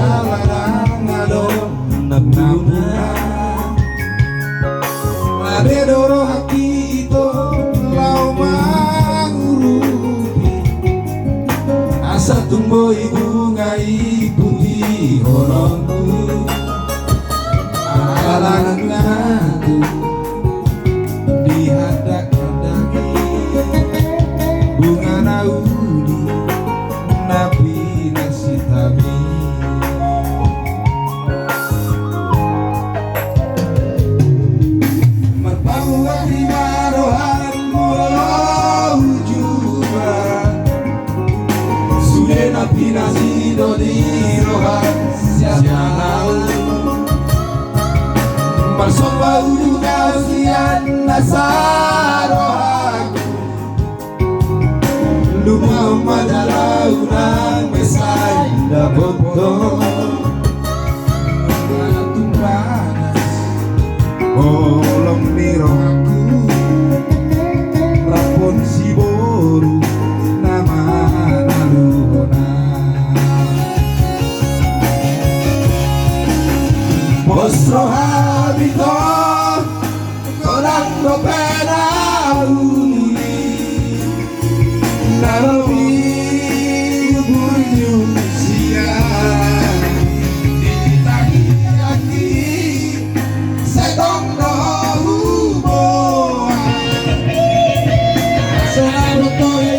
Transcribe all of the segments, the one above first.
larang adon napuna ade doro hati itu lau mangurupi asa tumbuh ibu ngai putih horongku alangan aku dihadak-hadaki bunga naudi nabi nasitami merpau di marohan mulau juga sudah nabi nasido di rohan sianau Marsomba ujuga usian nasarohaku Lumah majalaunan mesai dapoto Ngatung panas Olong mirohaku Rapon si boru nama naluhona Mostro habito Korang dopena uli Narobi burju siang Ditangi aki Setong dohu boa Selalu toy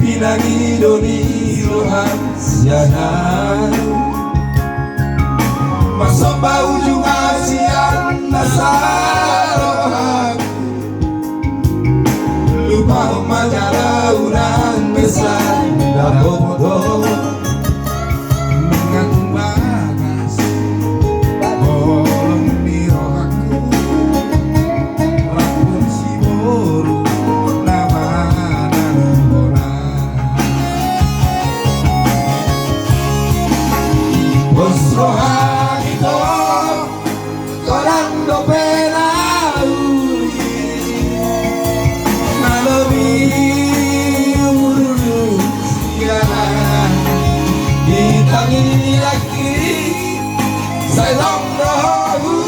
Pinangi doni rohan sianan Masomba ujung asian nasarohaku Lupa majalaunan besar dapoto Mengantung bagas Olong mirohaku Rapun si boru nama naluhona Bosrohan itu Korang dopena uli Nalobi urus sianan Ditangi laki Saya dong dohu